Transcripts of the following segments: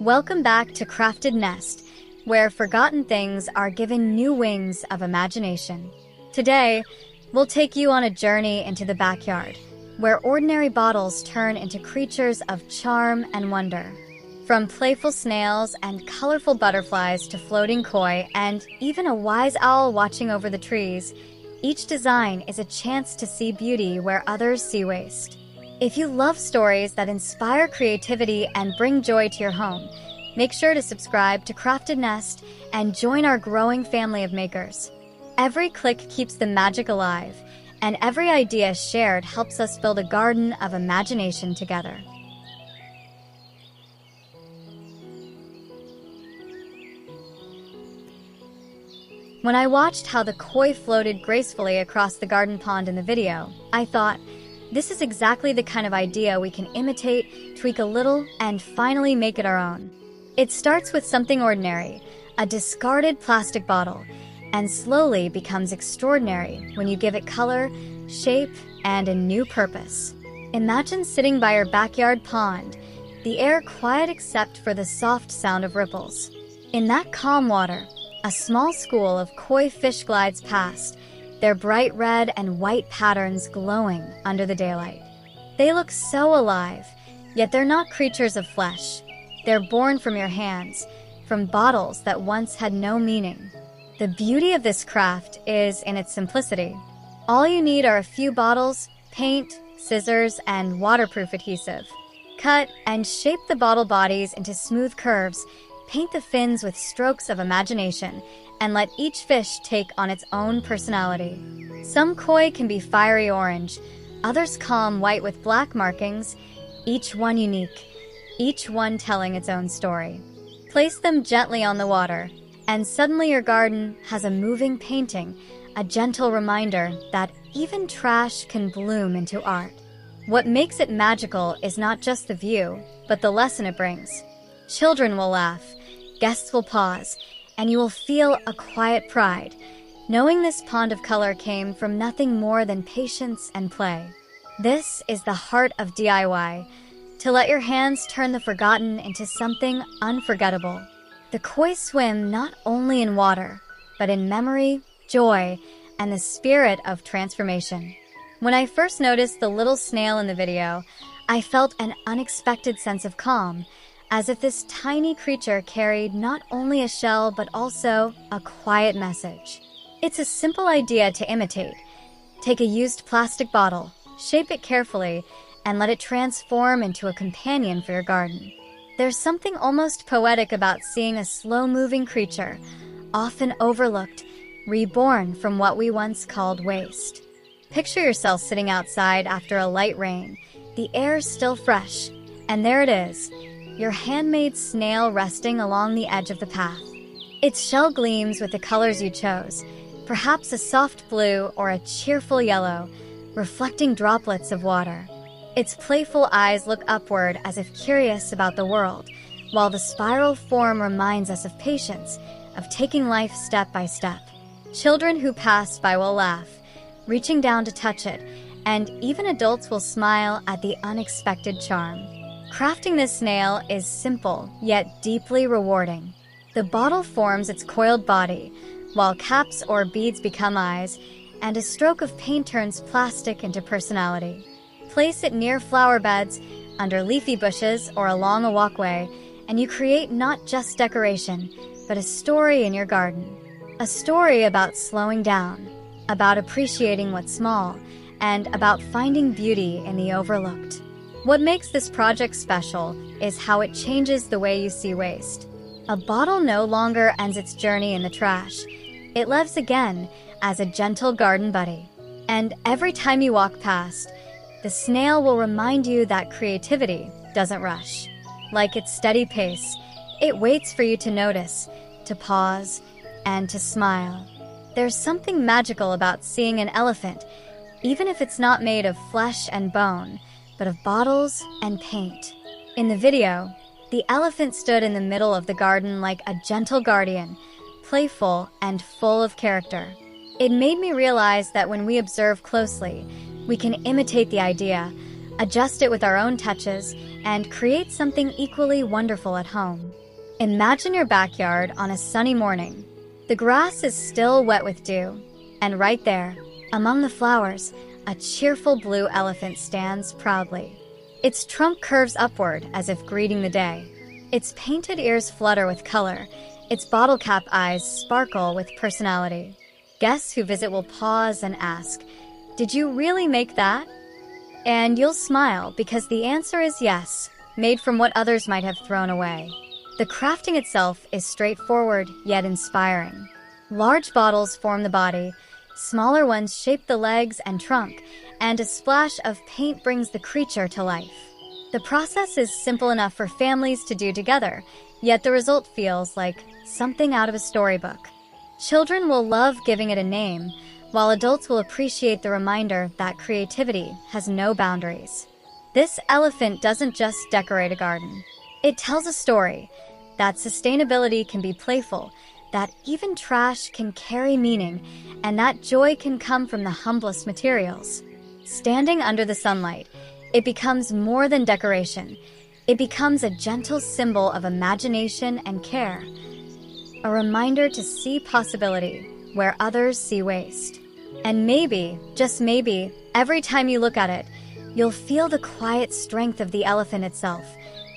Welcome back to Crafted Nest, where forgotten things are given new wings of imagination. Today, we'll take you on a journey into the backyard, where ordinary bottles turn into creatures of charm and wonder. From playful snails and colorful butterflies to floating koi and even a wise owl watching over the trees, each design is a chance to see beauty where others see waste. If you love stories that inspire creativity and bring joy to your home, make sure to subscribe to Crafted Nest and join our growing family of makers. Every click keeps the magic alive, and every idea shared helps us build a garden of imagination together. When I watched how the koi floated gracefully across the garden pond in the video, I thought, this is exactly the kind of idea we can imitate, tweak a little, and finally make it our own. It starts with something ordinary, a discarded plastic bottle, and slowly becomes extraordinary when you give it color, shape, and a new purpose. Imagine sitting by your backyard pond, the air quiet except for the soft sound of ripples. In that calm water, a small school of koi fish glides past, their bright red and white patterns glowing under the daylight. They look so alive, yet they're not creatures of flesh. They're born from your hands, from bottles that once had no meaning. The beauty of this craft is in its simplicity. All you need are a few bottles, paint, scissors, and waterproof adhesive. Cut and shape the bottle bodies into smooth curves, paint the fins with strokes of imagination, and let each fish take on its own personality. Some koi can be fiery orange, others calm white with black markings, each one unique, each one telling its own story. Place them gently on the water, and suddenly your garden has a moving painting, a gentle reminder that even trash can bloom into art. What makes it magical is not just the view, but the lesson it brings. Children will laugh, guests will pause, and you will feel a quiet pride, knowing this pond of color came from nothing more than patience and play. This is the heart of DIY, to let your hands turn the forgotten into something unforgettable. The koi swim not only in water, but in memory, joy, and the spirit of transformation. When I first noticed the little snail in the video, I felt an unexpected sense of calm, as if this tiny creature carried not only a shell but also a quiet message. It's a simple idea to imitate. Take a used plastic bottle, shape it carefully, and let it transform into a companion for your garden. There's something almost poetic about seeing a slow-moving creature, often overlooked, reborn from what we once called waste. Picture yourself sitting outside after a light rain, the air still fresh, and there it is, your handmade snail resting along the edge of the path. Its shell gleams with the colors you chose, perhaps a soft blue or a cheerful yellow, reflecting droplets of water. Its playful eyes look upward as if curious about the world, while the spiral form reminds us of patience, of taking life step by step. Children who pass by will laugh, reaching down to touch it, and even adults will smile at the unexpected charm. Crafting this snail is simple, yet deeply rewarding. The bottle forms its coiled body, while caps or beads become eyes, and a stroke of paint turns plastic into personality. Place it near flower beds, under leafy bushes, or along a walkway, and you create not just decoration, but a story in your garden. A story about slowing down, about appreciating what's small, and about finding beauty in the overlooked. What makes this project special is how it changes the way you see waste. A bottle no longer ends its journey in the trash. It lives again as a gentle garden buddy. And every time you walk past, the snail will remind you that creativity doesn't rush. Like its steady pace, it waits for you to notice, to pause, and to smile. There's something magical about seeing an elephant, even if it's not made of flesh and bone, but of bottles and paint. In the video, the elephant stood in the middle of the garden like a gentle guardian, playful and full of character. It made me realize that when we observe closely, we can imitate the idea, adjust it with our own touches, and create something equally wonderful at home. Imagine your backyard on a sunny morning. The grass is still wet with dew, and right there, among the flowers, a cheerful blue elephant stands proudly. Its trunk curves upward as if greeting the day. Its painted ears flutter with color. Its bottle cap eyes sparkle with personality. Guests who visit will pause and ask, "Did you really make that?" And you'll smile because the answer is yes, made from what others might have thrown away. The crafting itself is straightforward yet inspiring. Large bottles form the body, smaller ones shape the legs and trunk, and a splash of paint brings the creature to life. The process is simple enough for families to do together, yet the result feels like something out of a storybook. Children will love giving it a name, while adults will appreciate the reminder that creativity has no boundaries. This elephant doesn't just decorate a garden. It tells a story that sustainability can be playful, that even trash can carry meaning, and that joy can come from the humblest materials. Standing under the sunlight, it becomes more than decoration. It becomes a gentle symbol of imagination and care, a reminder to see possibility where others see waste. And maybe, just maybe, every time you look at it, you'll feel the quiet strength of the elephant itself,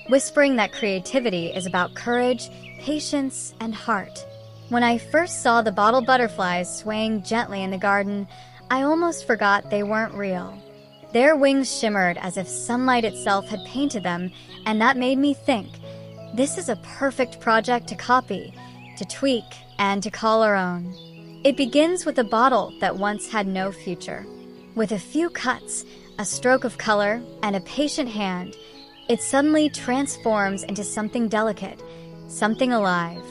whispering that creativity is about courage, patience, and heart. When I first saw the bottle butterflies swaying gently in the garden, I almost forgot they weren't real. Their wings shimmered as if sunlight itself had painted them, and that made me think, this is a perfect project to copy, to tweak, and to call our own. It begins with a bottle that once had no future. With a few cuts, a stroke of color, and a patient hand, it suddenly transforms into something delicate, something alive.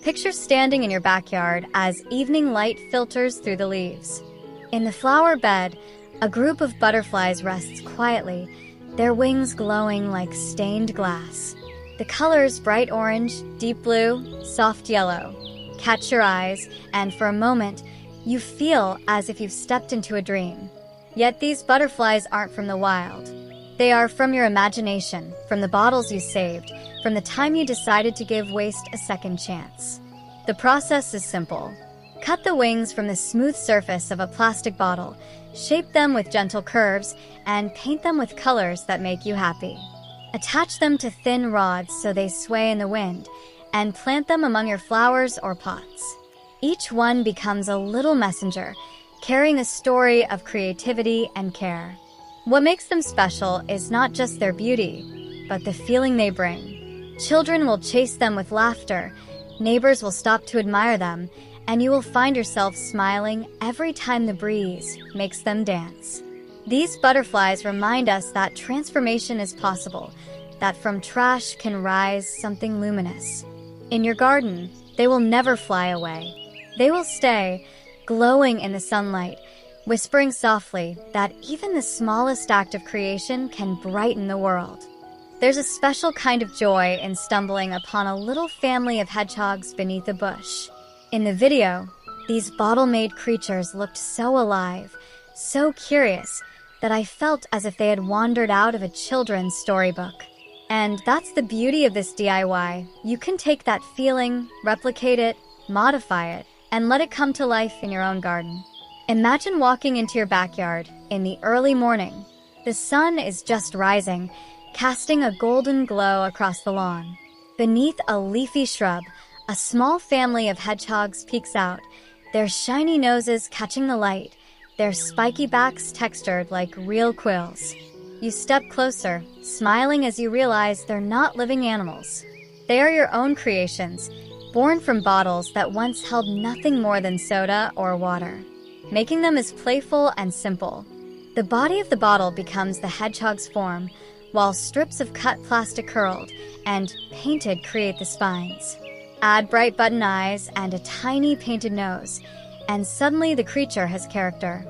Picture standing in your backyard as evening light filters through the leaves. In the flower bed, a group of butterflies rests quietly, their wings glowing like stained glass. The colors bright orange, deep blue, soft yellow catch your eyes, and for a moment, you feel as if you've stepped into a dream. Yet these butterflies aren't from the wild. They are from your imagination, from the bottles you saved, from the time you decided to give waste a second chance. The process is simple. Cut the wings from the smooth surface of a plastic bottle, shape them with gentle curves, and paint them with colors that make you happy. Attach them to thin rods so they sway in the wind, and plant them among your flowers or pots. Each one becomes a little messenger, carrying a story of creativity and care. What makes them special is not just their beauty, but the feeling they bring. Children will chase them with laughter, neighbors will stop to admire them, and you will find yourself smiling every time the breeze makes them dance. These butterflies remind us that transformation is possible, that from trash can rise something luminous. In your garden, they will never fly away. They will stay, glowing in the sunlight, whispering softly that even the smallest act of creation can brighten the world. There's a special kind of joy in stumbling upon a little family of hedgehogs beneath a bush. In the video, these bottle-made creatures looked so alive, so curious, that I felt as if they had wandered out of a children's storybook. And that's the beauty of this DIY. You can take that feeling, replicate it, modify it, and let it come to life in your own garden. Imagine walking into your backyard in the early morning. The sun is just rising, casting a golden glow across the lawn. Beneath a leafy shrub, a small family of hedgehogs peeks out, their shiny noses catching the light, their spiky backs textured like real quills. You step closer, smiling as you realize they're not living animals. They are your own creations, born from bottles that once held nothing more than soda or water, making them as playful and simple. The body of the bottle becomes the hedgehog's form, while strips of cut plastic curled and painted create the spines. Add bright button eyes and a tiny painted nose, and suddenly the creature has character.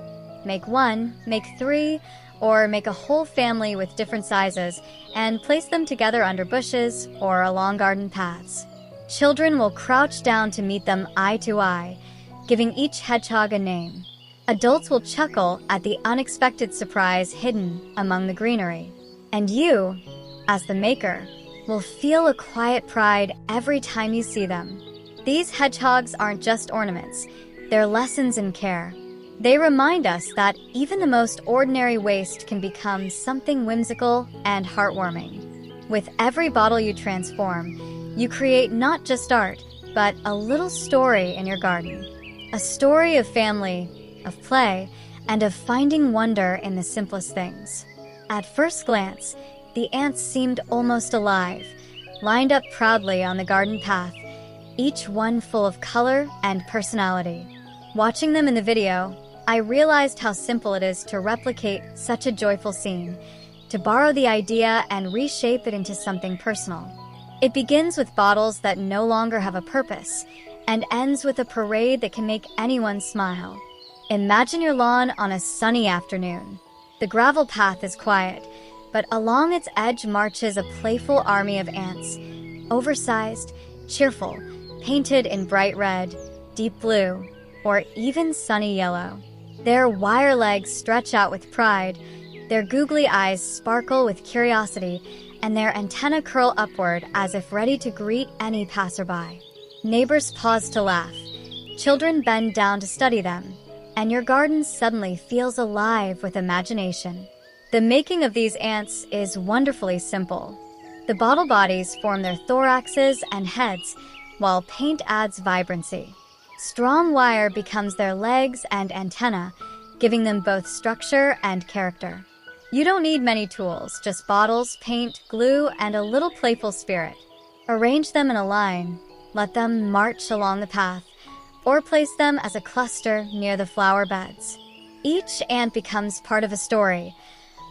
Make one, make three, or make a whole family with different sizes and place them together under bushes or along garden paths. Children will crouch down to meet them eye to eye, giving each hedgehog a name. Adults will chuckle at the unexpected surprise hidden among the greenery. And you, as the maker, will feel a quiet pride every time you see them. These hedgehogs aren't just ornaments, they're lessons in care. They remind us that even the most ordinary waste can become something whimsical and heartwarming. With every bottle you transform, you create not just art, but a little story in your garden. A story of family, of play, and of finding wonder in the simplest things. At first glance, the ants seemed almost alive, lined up proudly on the garden path, each one full of color and personality. Watching them in the video, I realized how simple it is to replicate such a joyful scene, to borrow the idea and reshape it into something personal. It begins with bottles that no longer have a purpose, and ends with a parade that can make anyone smile. Imagine your lawn on a sunny afternoon. The gravel path is quiet, but along its edge marches a playful army of ants, oversized, cheerful, painted in bright red, deep blue, or even sunny yellow. Their wire legs stretch out with pride, their googly eyes sparkle with curiosity, and their antennae curl upward as if ready to greet any passerby. Neighbors pause to laugh, children bend down to study them, and your garden suddenly feels alive with imagination. The making of these ants is wonderfully simple. The bottle bodies form their thoraxes and heads, while paint adds vibrancy. Strong wire becomes their legs and antennae, giving them both structure and character. You don't need many tools, just bottles, paint, glue, and a little playful spirit. Arrange them in a line, let them march along the path, or place them as a cluster near the flower beds. Each ant becomes part of a story,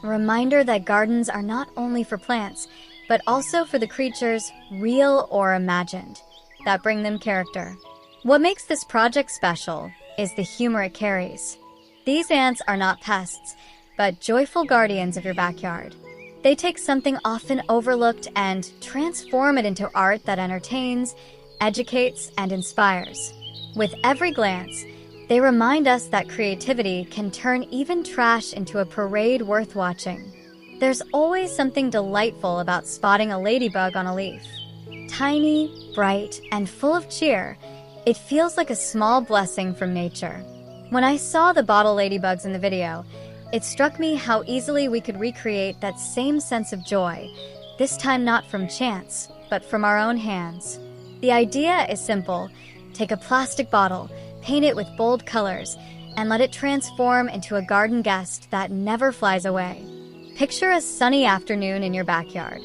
a reminder that gardens are not only for plants, but also for the creatures, real or imagined, that bring them character. What makes this project special is the humor it carries. These ants are not pests, but joyful guardians of your backyard. They take something often overlooked and transform it into art that entertains, educates, and inspires. With every glance, they remind us that creativity can turn even trash into a parade worth watching. There's always something delightful about spotting a ladybug on a leaf. Tiny, bright, and full of cheer, it feels like a small blessing from nature. When I saw the bottle ladybugs in the video, it struck me how easily we could recreate that same sense of joy, this time not from chance, but from our own hands. The idea is simple. Take a plastic bottle, paint it with bold colors, and let it transform into a garden guest that never flies away. Picture a sunny afternoon in your backyard.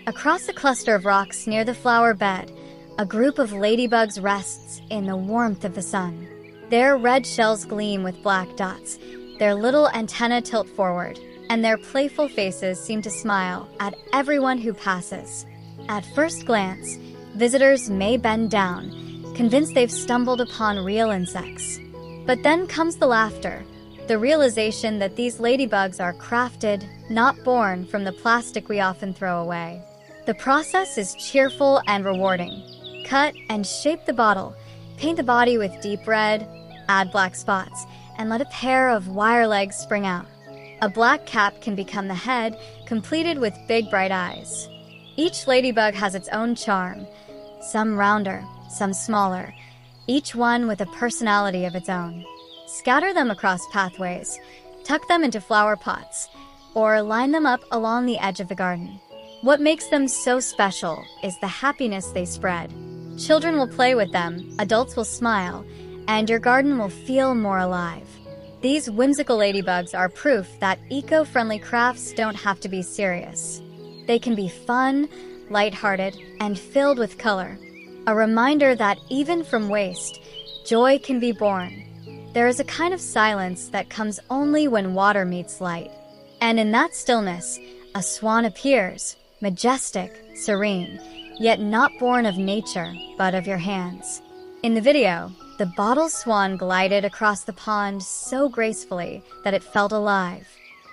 Across a cluster of rocks near the flower bed, a group of ladybugs rests in the warmth of the sun. Their red shells gleam with black dots, their little antennae tilt forward, and their playful faces seem to smile at everyone who passes. At first glance, visitors may bend down, convinced they've stumbled upon real insects. But then comes the laughter, the realization that these ladybugs are crafted, not born from the plastic we often throw away. The process is cheerful and rewarding. Cut and shape the bottle, paint the body with deep red, add black spots, and let a pair of wire legs spring out. A black cap can become the head, completed with big bright eyes. Each ladybug has its own charm, some rounder, some smaller, each one with a personality of its own. Scatter them across pathways, tuck them into flower pots, or line them up along the edge of the garden. What makes them so special is the happiness they spread. Children will play with them, adults will smile, and your garden will feel more alive. These whimsical ladybugs are proof that eco-friendly crafts don't have to be serious. They can be fun, lighthearted, and filled with color. A reminder that even from waste, joy can be born. There is a kind of silence that comes only when water meets light. And in that stillness, a swan appears, majestic, serene, yet not born of nature, but of your hands. In the video, the bottle swan glided across the pond so gracefully that it felt alive.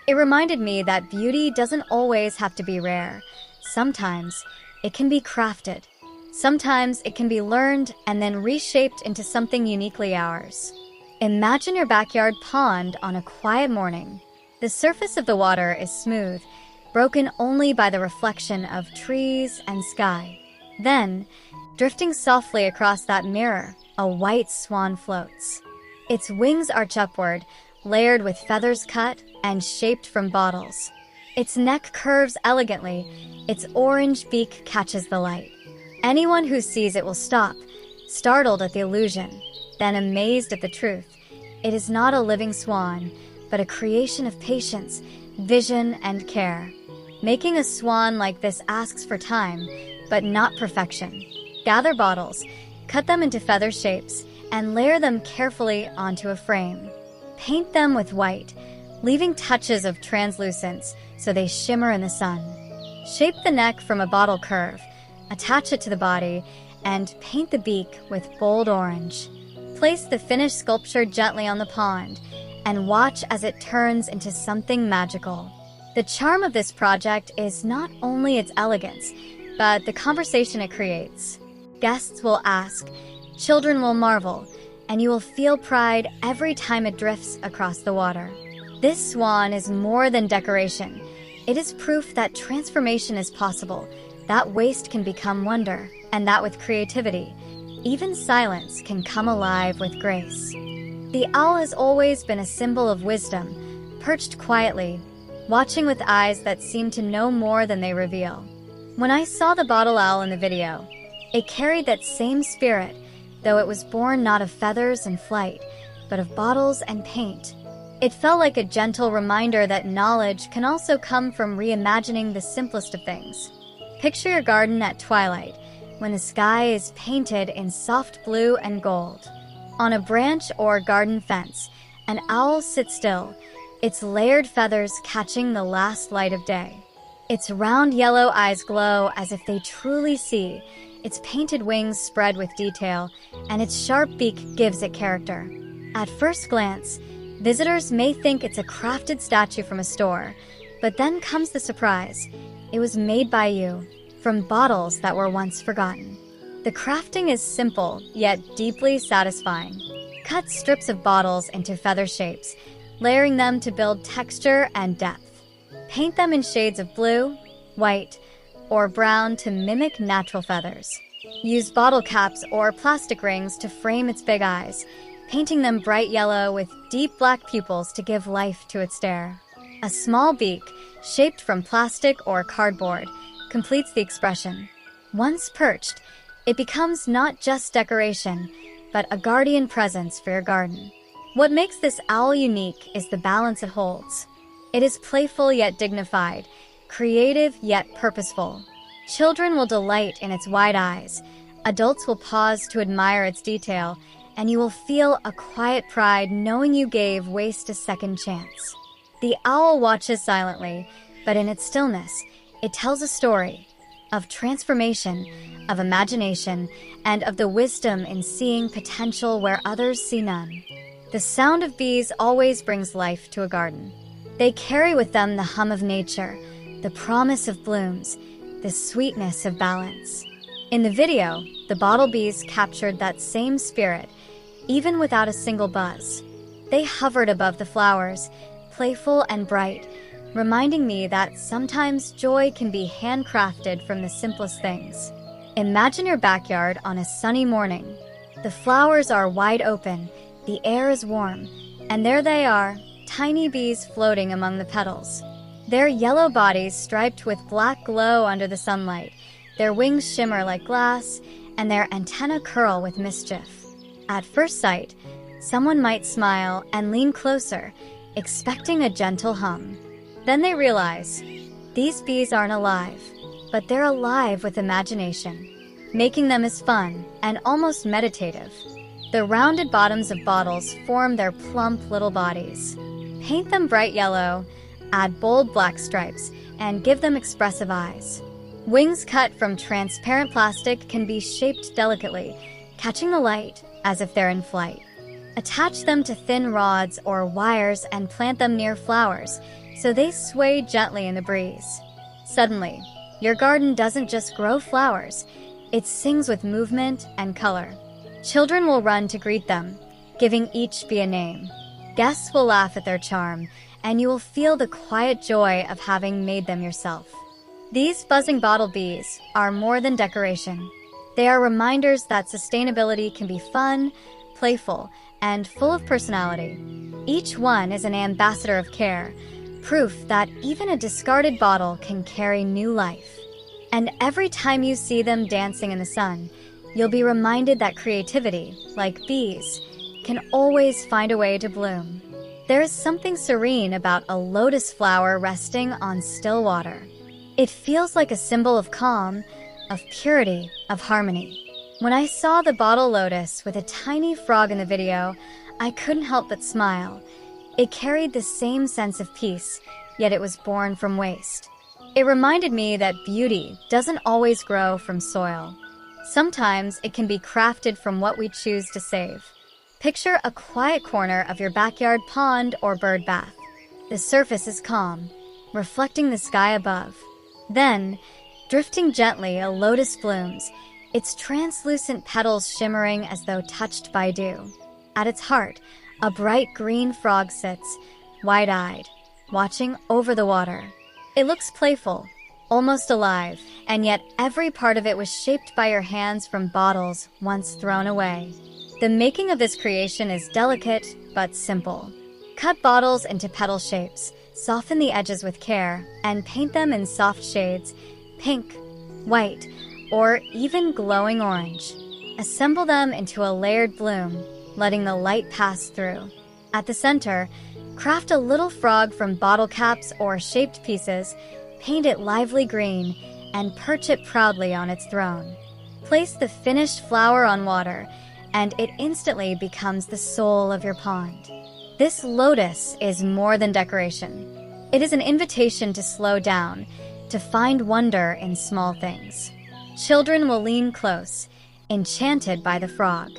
It reminded me that beauty doesn't always have to be rare. Sometimes it can be crafted. Sometimes it can be learned and then reshaped into something uniquely ours. Imagine your backyard pond on a quiet morning. The surface of the water is smooth, broken only by the reflection of trees and sky. Then, drifting softly across that mirror, a white swan floats. Its wings arch upward, layered with feathers cut and shaped from bottles. Its neck curves elegantly, its orange beak catches the light. Anyone who sees it will stop, startled at the illusion, then amazed at the truth. It is not a living swan, but a creation of patience, vision, and care. Making a swan like this asks for time, but not perfection. Gather bottles, cut them into feather shapes, and layer them carefully onto a frame. Paint them with white, leaving touches of translucence so they shimmer in the sun. Shape the neck from a bottle curve, attach it to the body, and paint the beak with bold orange. Place the finished sculpture gently on the pond and watch as it turns into something magical. The charm of this project is not only its elegance, but the conversation it creates. Guests will ask, children will marvel, and you will feel pride every time it drifts across the water. This swan is more than decoration. It is proof that transformation is possible, that waste can become wonder, and that with creativity, even silence can come alive with grace. The owl has always been a symbol of wisdom, perched quietly, watching with eyes that seem to know more than they reveal. When I saw the bottle owl in the video, it carried that same spirit, though it was born not of feathers and flight, but of bottles and paint. It felt like a gentle reminder that knowledge can also come from reimagining the simplest of things. Picture your garden at twilight, when the sky is painted in soft blue and gold. On a branch or garden fence, an owl sits still, its layered feathers catching the last light of day. Its round yellow eyes glow as if they truly see, its painted wings spread with detail, and its sharp beak gives it character. At first glance, visitors may think it's a crafted statue from a store, but then comes the surprise. It was made by you, from bottles that were once forgotten. The crafting is simple, yet deeply satisfying. Cut strips of bottles into feather shapes, layering them to build texture and depth. Paint them in shades of blue, white, or brown to mimic natural feathers. Use bottle caps or plastic rings to frame its big eyes, painting them bright yellow with deep black pupils to give life to its stare. A small beak, shaped from plastic or cardboard, completes the expression. Once perched, it becomes not just decoration, but a guardian presence for your garden. What makes this owl unique is the balance it holds. It is playful yet dignified, creative yet purposeful. Children will delight in its wide eyes, adults will pause to admire its detail, and you will feel a quiet pride knowing you gave waste a second chance. The owl watches silently, but in its stillness, it tells a story of transformation, of imagination, and of the wisdom in seeing potential where others see none. The sound of bees always brings life to a garden. They carry with them the hum of nature, the promise of blooms, the sweetness of balance. In the video, the bottle bees captured that same spirit, even without a single buzz. They hovered above the flowers, playful and bright, reminding me that sometimes joy can be handcrafted from the simplest things. Imagine your backyard on a sunny morning. The flowers are wide open, the air is warm, and there they are, tiny bees floating among the petals. Their yellow bodies striped with black glow under the sunlight, their wings shimmer like glass, and their antennae curl with mischief. At first sight, someone might smile and lean closer, expecting a gentle hum. Then they realize, these bees aren't alive, but they're alive with imagination. Making them is fun and almost meditative. The rounded bottoms of bottles form their plump little bodies. Paint them bright yellow, add bold black stripes, and give them expressive eyes. Wings cut from transparent plastic can be shaped delicately, catching the light as if they're in flight. Attach them to thin rods or wires and plant them near flowers, so they sway gently in the breeze. Suddenly, your garden doesn't just grow flowers, it sings with movement and color. Children will run to greet them, giving each bee a name. Guests will laugh at their charm, and you will feel the quiet joy of having made them yourself. These buzzing bottle bees are more than decoration. They are reminders that sustainability can be fun, playful, and full of personality. Each one is an ambassador of care, proof that even a discarded bottle can carry new life. And every time you see them dancing in the sun, you'll be reminded that creativity, like bees, can always find a way to bloom. There is something serene about a lotus flower resting on still water. It feels like a symbol of calm, of purity, of harmony. When I saw the bottle lotus with a tiny frog in the video, I couldn't help but smile. It carried the same sense of peace, yet it was born from waste. It reminded me that beauty doesn't always grow from soil. Sometimes it can be crafted from what we choose to save. Picture a quiet corner of your backyard pond or bird bath. The surface is calm, reflecting the sky above. Then, drifting gently, a lotus blooms, its translucent petals shimmering as though touched by dew. At its heart, a bright green frog sits, wide-eyed, watching over the water. It looks playful, almost alive, and yet every part of it was shaped by your hands from bottles once thrown away. The making of this creation is delicate but simple. Cut bottles into petal shapes, soften the edges with care, and paint them in soft shades, pink, white, or even glowing orange. Assemble them into a layered bloom, letting the light pass through. At the center, craft a little frog from bottle caps or shaped pieces, paint it lively green, and perch it proudly on its throne. Place the finished flower on water, and it instantly becomes the soul of your pond. This lotus is more than decoration. It is an invitation to slow down, to find wonder in small things. Children will lean close, enchanted by the frog.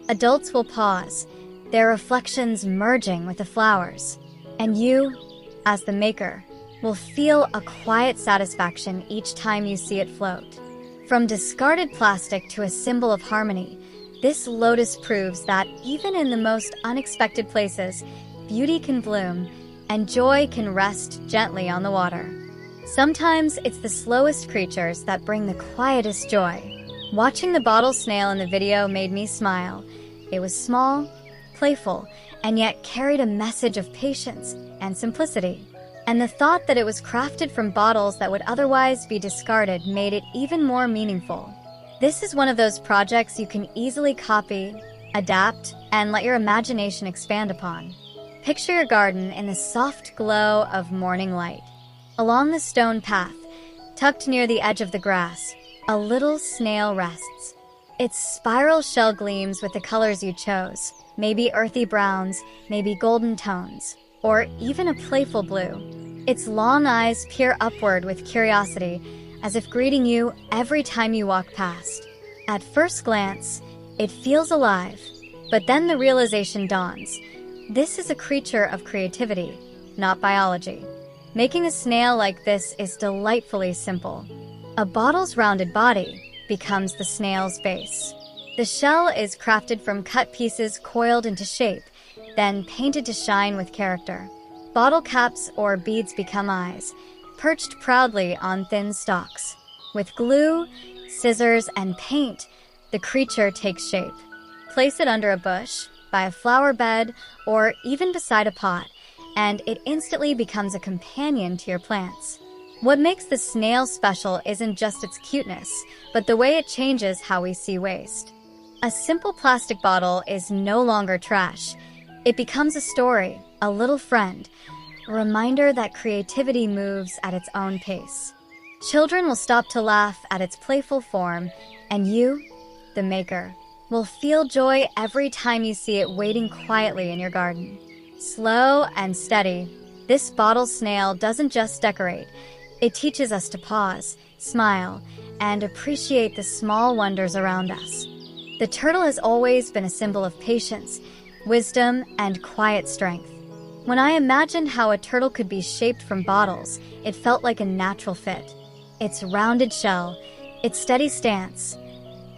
Adults will pause, their reflections merging with the flowers. And you, as the maker, will feel a quiet satisfaction each time you see it float. From discarded plastic to a symbol of harmony, this lotus proves that even in the most unexpected places, beauty can bloom and joy can rest gently on the water. Sometimes it's the slowest creatures that bring the quietest joy. Watching the bottle snail in the video made me smile. It was small, playful, and yet carried a message of patience and simplicity. And the thought that it was crafted from bottles that would otherwise be discarded made it even more meaningful. This is one of those projects you can easily copy, adapt, and let your imagination expand upon. Picture your garden in the soft glow of morning light. Along the stone path, tucked near the edge of the grass, a little snail rests. Its spiral shell gleams with the colors you chose, maybe earthy browns, maybe golden tones, or even a playful blue. Its long eyes peer upward with curiosity, as if greeting you every time you walk past. At first glance, it feels alive, but then the realization dawns. This is a creature of creativity, not biology. Making a snail like this is delightfully simple. A bottle's rounded body becomes the snail's base. The shell is crafted from cut pieces coiled into shape, then painted to shine with character. Bottle caps or beads become eyes, perched proudly on thin stalks. With glue, scissors, and paint, the creature takes shape. Place it under a bush, by a flower bed, or even beside a pot, and it instantly becomes a companion to your plants. What makes the snail special isn't just its cuteness, but the way it changes how we see waste. A simple plastic bottle is no longer trash. It becomes a story, a little friend, a reminder that creativity moves at its own pace. Children will stop to laugh at its playful form, and you, the maker, will feel joy every time you see it waiting quietly in your garden. Slow and steady, this bottle snail doesn't just decorate. It teaches us to pause, smile, and appreciate the small wonders around us. The turtle has always been a symbol of patience, wisdom, and quiet strength. When I imagined how a turtle could be shaped from bottles, it felt like a natural fit. Its rounded shell, its steady stance,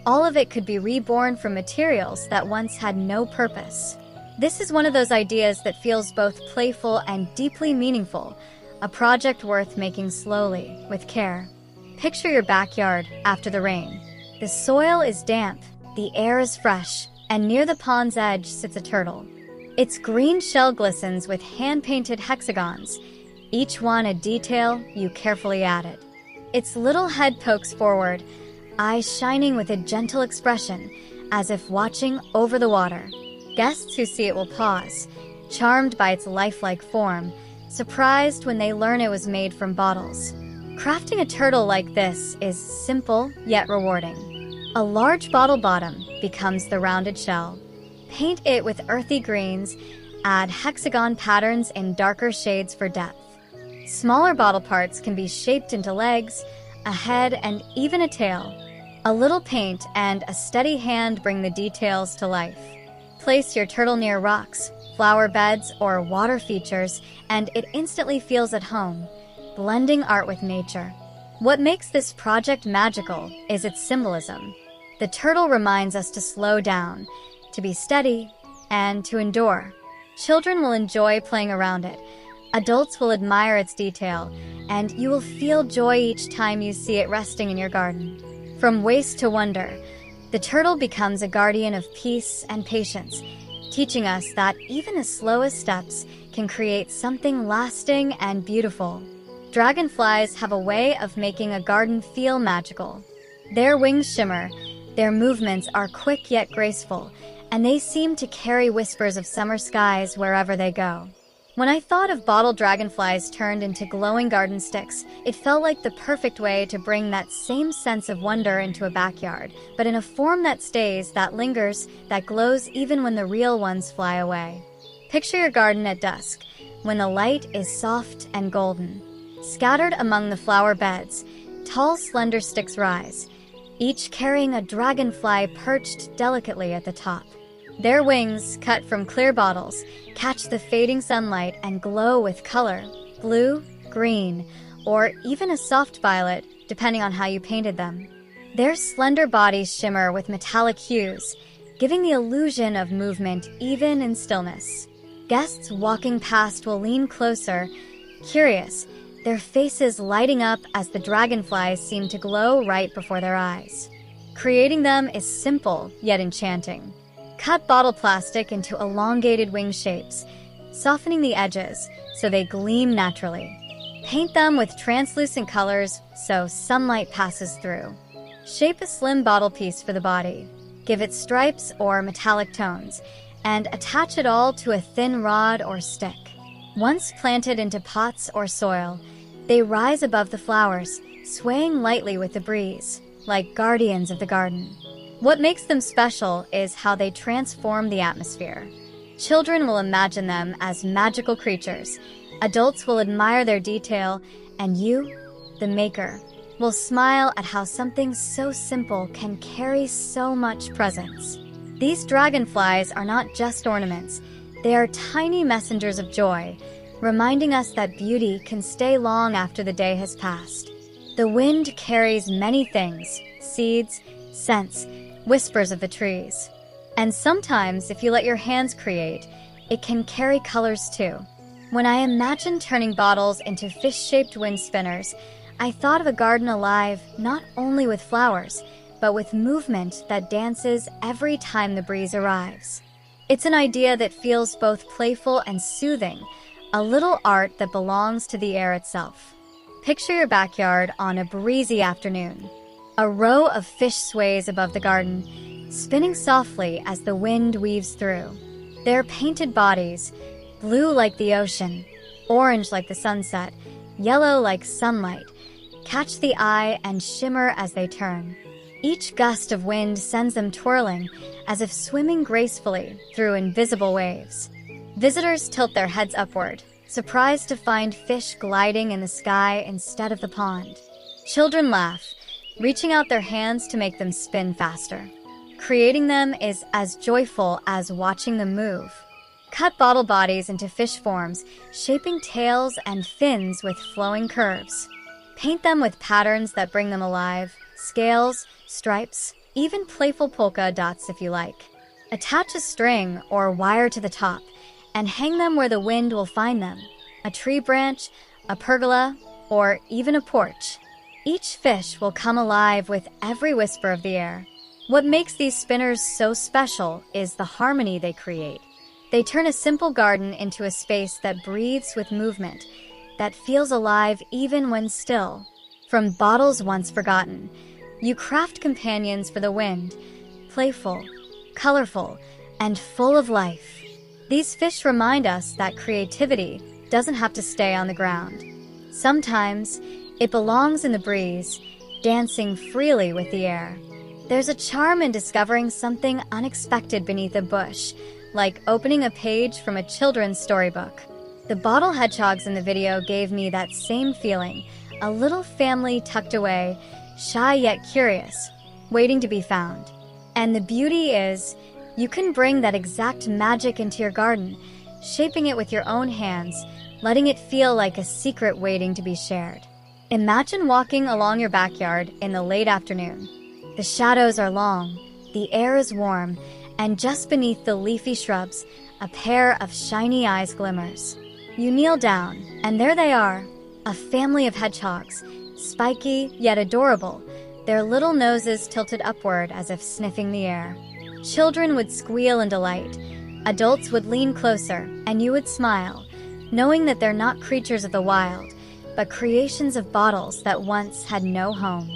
all of it could be reborn from materials that once had no purpose. This is one of those ideas that feels both playful and deeply meaningful, a project worth making slowly, with care. Picture your backyard after the rain. The soil is damp, the air is fresh, and near the pond's edge sits a turtle. Its green shell glistens with hand-painted hexagons, each one a detail you carefully added. Its little head pokes forward, eyes shining with a gentle expression, as if watching over the water. Guests who see it will pause, charmed by its lifelike form, surprised when they learn it was made from bottles. Crafting a turtle like this is simple yet rewarding. A large bottle bottom becomes the rounded shell. Paint it with earthy greens, add hexagon patterns in darker shades for depth. Smaller bottle parts can be shaped into legs, a head, and even a tail. A little paint and a steady hand bring the details to life. Place your turtle near rocks, flower beds, or water features, and it instantly feels at home, blending art with nature. What makes this project magical is its symbolism. The turtle reminds us to slow down, to be steady, and to endure. Children will enjoy playing around it. Adults will admire its detail, and you will feel joy each time you see it resting in your garden. From waste to wonder, the turtle becomes a guardian of peace and patience, teaching us that even the slowest steps can create something lasting and beautiful. Dragonflies have a way of making a garden feel magical. Their wings shimmer, their movements are quick yet graceful, and they seem to carry whispers of summer skies wherever they go. When I thought of bottle dragonflies turned into glowing garden sticks, it felt like the perfect way to bring that same sense of wonder into a backyard, but in a form that stays, that lingers, that glows even when the real ones fly away. Picture your garden at dusk, when the light is soft and golden. Scattered among the flower beds, tall, slender sticks rise, each carrying a dragonfly perched delicately at the top. Their wings, cut from clear bottles, catch the fading sunlight and glow with color, blue, green, or even a soft violet, depending on how you painted them. Their slender bodies shimmer with metallic hues, giving the illusion of movement even in stillness. Guests walking past will lean closer, curious, their faces lighting up as the dragonflies seem to glow right before their eyes. Creating them is simple yet enchanting. Cut bottle plastic into elongated wing shapes, softening the edges so they gleam naturally. Paint them with translucent colors so sunlight passes through. Shape a slim bottle piece for the body, give it stripes or metallic tones, and attach it all to a thin rod or stick. Once planted into pots or soil, they rise above the flowers, swaying lightly with the breeze, like guardians of the garden. What makes them special is how they transform the atmosphere. Children will imagine them as magical creatures, adults will admire their detail, and you, the maker, will smile at how something so simple can carry so much presence. These dragonflies are not just ornaments, they are tiny messengers of joy, reminding us that beauty can stay long after the day has passed. The wind carries many things, seeds, scents, whispers of the trees. And sometimes, if you let your hands create, it can carry colors too. When I imagined turning bottles into fish-shaped wind spinners, I thought of a garden alive not only with flowers, but with movement that dances every time the breeze arrives. It's an idea that feels both playful and soothing, a little art that belongs to the air itself. Picture your backyard on a breezy afternoon. A row of fish sways above the garden, spinning softly as the wind weaves through. Their painted bodies, blue like the ocean, orange like the sunset, yellow like sunlight, catch the eye and shimmer as they turn. Each gust of wind sends them twirling, as if swimming gracefully through invisible waves. Visitors tilt their heads upward, surprised to find fish gliding in the sky instead of the pond. Children laugh, reaching out their hands to make them spin faster. Creating them is as joyful as watching them move. Cut bottle bodies into fish forms, shaping tails and fins with flowing curves. Paint them with patterns that bring them alive, scales, stripes, even playful polka dots if you like. Attach a string or wire to the top and hang them where the wind will find them. A tree branch, a pergola, or even a porch. Each fish will come alive with every whisper of the air. What makes these spinners so special is the harmony they create. They turn a simple garden into a space that breathes with movement, that feels alive even when still. From bottles once forgotten, you craft companions for the wind, playful, colorful, and full of life. These fish remind us that creativity doesn't have to stay on the ground. Sometimes it belongs in the breeze, dancing freely with the air. There's a charm in discovering something unexpected beneath a bush, like opening a page from a children's storybook. The bottle hedgehogs in the video gave me that same feeling, a little family tucked away, shy yet curious, waiting to be found. And the beauty is, you can bring that exact magic into your garden, shaping it with your own hands, letting it feel like a secret waiting to be shared. Imagine walking along your backyard in the late afternoon. The shadows are long, the air is warm, and just beneath the leafy shrubs, a pair of shiny eyes glimmers. You kneel down, and there they are, a family of hedgehogs, spiky yet adorable, their little noses tilted upward as if sniffing the air. Children would squeal in delight, adults would lean closer, and you would smile, knowing that they're not creatures of the wild, but creations of bottles that once had no home.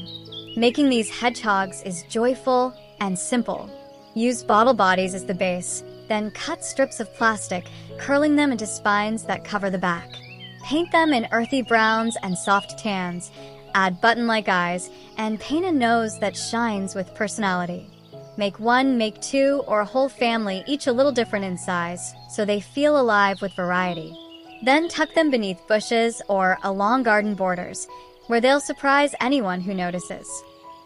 Making these hedgehogs is joyful and simple. Use bottle bodies as the base, then cut strips of plastic, curling them into spines that cover the back. Paint them in earthy browns and soft tans, add button-like eyes, and paint a nose that shines with personality. Make one, make two, or a whole family, each a little different in size, so they feel alive with variety. Then tuck them beneath bushes or along garden borders, where they'll surprise anyone who notices.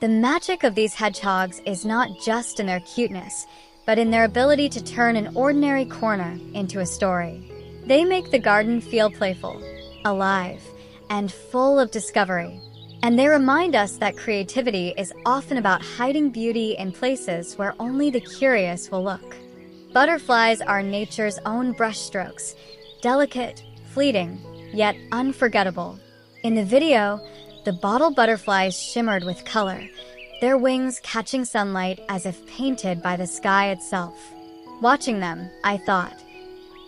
The magic of these hedgehogs is not just in their cuteness, but in their ability to turn an ordinary corner into a story. They make the garden feel playful, alive, and full of discovery. And they remind us that creativity is often about hiding beauty in places where only the curious will look. Butterflies are nature's own brushstrokes, delicate, fleeting, yet unforgettable. In the video, the bottle butterflies shimmered with color, their wings catching sunlight as if painted by the sky itself. Watching them, I thought,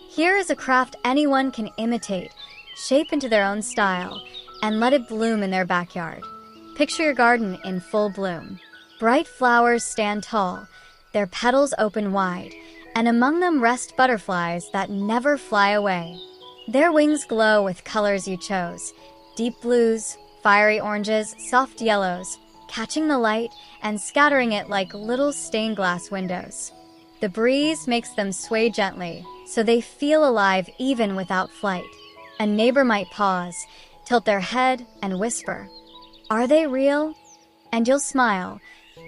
here is a craft anyone can imitate, shape into their own style, and let it bloom in their backyard. Picture your garden in full bloom. Bright flowers stand tall, their petals open wide, and among them rest butterflies that never fly away. Their wings glow with colors you chose, deep blues, fiery oranges, soft yellows, catching the light and scattering it like little stained glass windows. The breeze makes them sway gently, so they feel alive even without flight. A neighbor might pause, tilt their head, and whisper, "Are they real?" And you'll smile,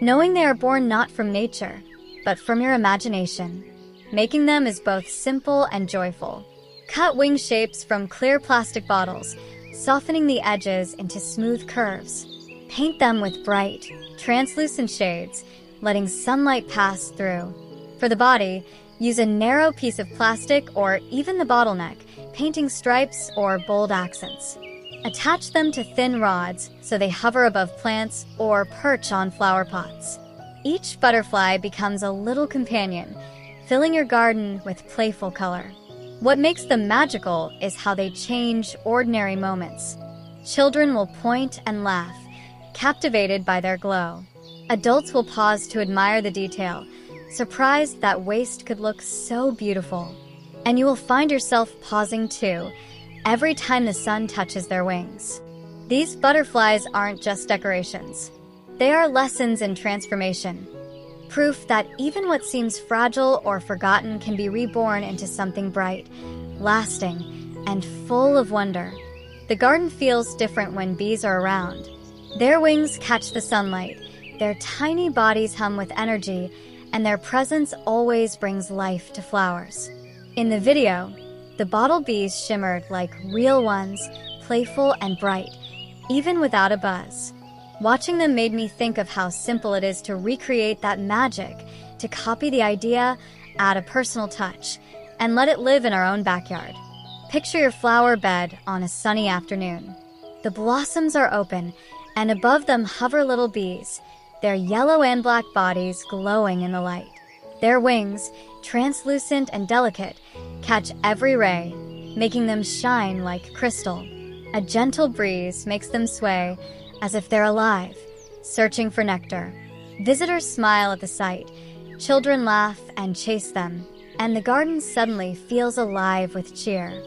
knowing they are born not from nature, but from your imagination. Making them is both simple and joyful. Cut wing shapes from clear plastic bottles, softening the edges into smooth curves. Paint them with bright, translucent shades, letting sunlight pass through. For the body, use a narrow piece of plastic or even the bottleneck, painting stripes or bold accents. Attach them to thin rods so they hover above plants or perch on flower pots. Each butterfly becomes a little companion, filling your garden with playful color. What makes them magical is how they change ordinary moments. Children will point and laugh, captivated by their glow. Adults will pause to admire the detail, surprised that waste could look so beautiful. And you will find yourself pausing too, every time the sun touches their wings. These butterflies aren't just decorations. They are lessons in transformation. Proof that even what seems fragile or forgotten can be reborn into something bright, lasting, and full of wonder. The garden feels different when bees are around. Their wings catch the sunlight, their tiny bodies hum with energy, and their presence always brings life to flowers. In the video, the bottle bees shimmered like real ones, playful and bright, even without a buzz. Watching them made me think of how simple it is to recreate that magic, to copy the idea, add a personal touch, and let it live in our own backyard. Picture your flower bed on a sunny afternoon. The blossoms are open, and above them hover little bees, their yellow and black bodies glowing in the light. Their wings, translucent and delicate, catch every ray, making them shine like crystal. A gentle breeze makes them sway as if they're alive, searching for nectar. Visitors smile at the sight, children laugh and chase them, and the garden suddenly feels alive with cheer.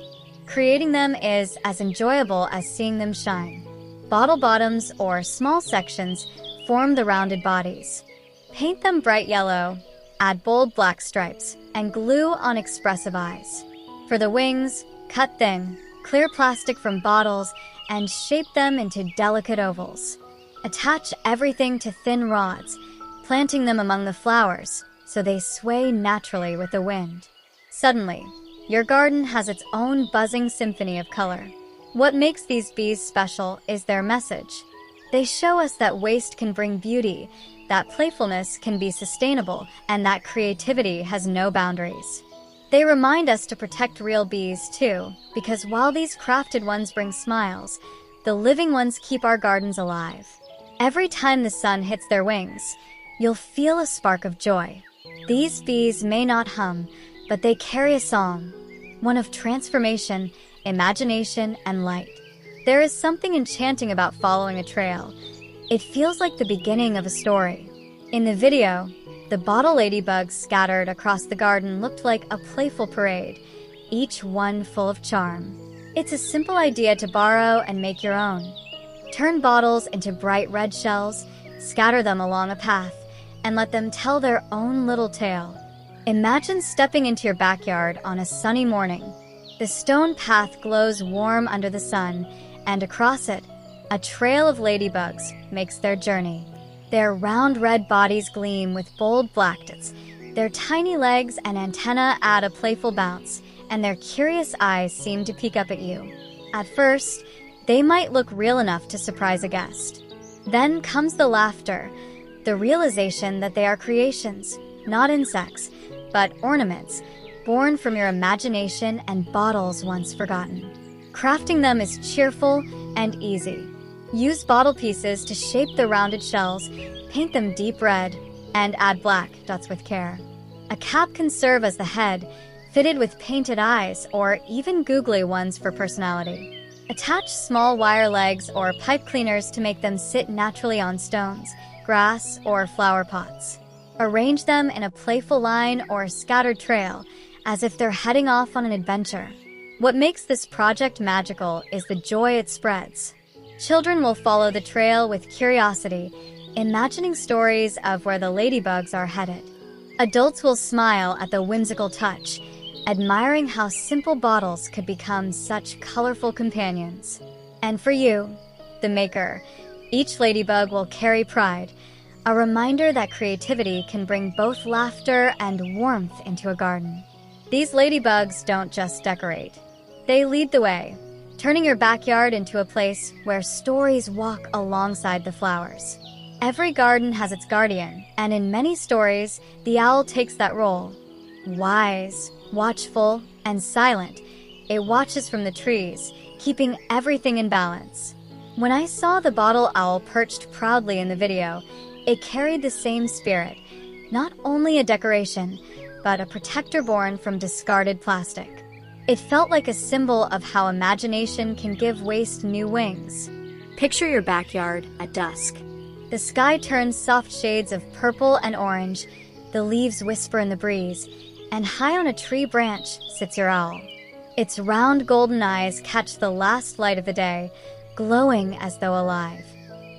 Creating them is as enjoyable as seeing them shine. Bottle bottoms, or small sections, form the rounded bodies. Paint them bright yellow, add bold black stripes, and glue on expressive eyes. For the wings, cut thin, clear plastic from bottles, and shape them into delicate ovals. Attach everything to thin rods, planting them among the flowers so they sway naturally with the wind. Suddenly, your garden has its own buzzing symphony of color. What makes these bees special is their message. They show us that waste can bring beauty, that playfulness can be sustainable, and that creativity has no boundaries. They remind us to protect real bees too, because while these crafted ones bring smiles, the living ones keep our gardens alive. Every time the sun hits their wings, you'll feel a spark of joy. These bees may not hum, but they carry a song, one of transformation, imagination, and light. There is something enchanting about following a trail. It feels like the beginning of a story. In the video, the bottle ladybugs scattered across the garden looked like a playful parade, each one full of charm. It's a simple idea to borrow and make your own. Turn bottles into bright red shells, scatter them along a path, and let them tell their own little tale. Imagine stepping into your backyard on a sunny morning. The stone path glows warm under the sun, and across it, a trail of ladybugs makes their journey. Their round red bodies gleam with bold black dots. Their tiny legs and antennae add a playful bounce, and their curious eyes seem to peek up at you. At first, they might look real enough to surprise a guest. Then comes the laughter, the realization that they are creations, not insects, but ornaments, born from your imagination and bottles once forgotten. Crafting them is cheerful and easy. Use bottle pieces to shape the rounded shells, paint them deep red, and add black dots with care. A cap can serve as the head, fitted with painted eyes or even googly ones for personality. Attach small wire legs or pipe cleaners to make them sit naturally on stones, grass, or flower pots. Arrange them in a playful line or scattered trail, as if they're heading off on an adventure. What makes this project magical is the joy it spreads. Children will follow the trail with curiosity, imagining stories of where the ladybugs are headed. Adults will smile at the whimsical touch, admiring how simple bottles could become such colorful companions. And for you, the maker, each ladybug will carry pride, a reminder that creativity can bring both laughter and warmth into a garden. These ladybugs don't just decorate. They lead the way, turning your backyard into a place where stories walk alongside the flowers. Every garden has its guardian, and in many stories, the owl takes that role. Wise, watchful, and silent, it watches from the trees, keeping everything in balance. When I saw the bottle owl perched proudly in the video, it carried the same spirit, not only a decoration, but a protector born from discarded plastic. It felt like a symbol of how imagination can give waste new wings. Picture your backyard at dusk. The sky turns soft shades of purple and orange, the leaves whisper in the breeze, and high on a tree branch sits your owl. Its round golden eyes catch the last light of the day, glowing as though alive.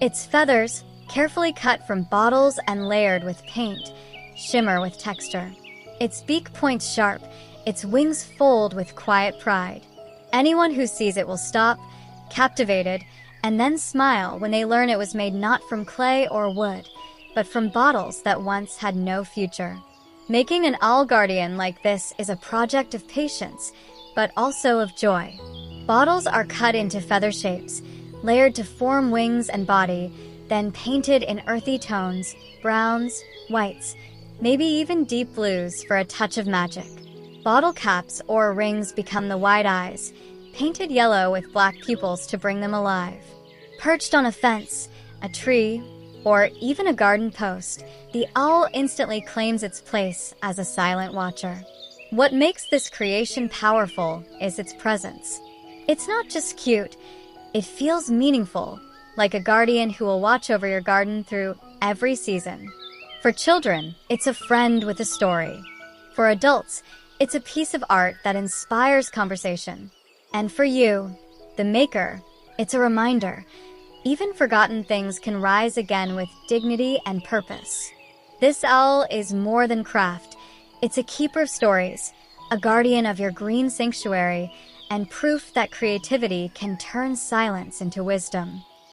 Its feathers, carefully cut from bottles and layered with paint, shimmer with texture. Its beak points sharp, its wings fold with quiet pride. Anyone who sees it will stop, captivated, and then smile when they learn it was made not from clay or wood, but from bottles that once had no future. Making an owl guardian like this is a project of patience, but also of joy. Bottles are cut into feather shapes, layered to form wings and body, then painted in earthy tones, browns, whites, maybe even deep blues for a touch of magic. Bottle caps or rings become the wide eyes, painted yellow with black pupils to bring them alive. Perched on a fence, a tree, or even a garden post, the owl instantly claims its place as a silent watcher. What makes this creation powerful is its presence. It's not just cute, it feels meaningful, like a guardian who will watch over your garden through every season. For children, it's a friend with a story. For adults, it's a piece of art that inspires conversation. And for you, the maker, it's a reminder. Even forgotten things can rise again with dignity and purpose. This owl is more than craft. It's a keeper of stories, a guardian of your green sanctuary, and proof that creativity can turn silence into wisdom.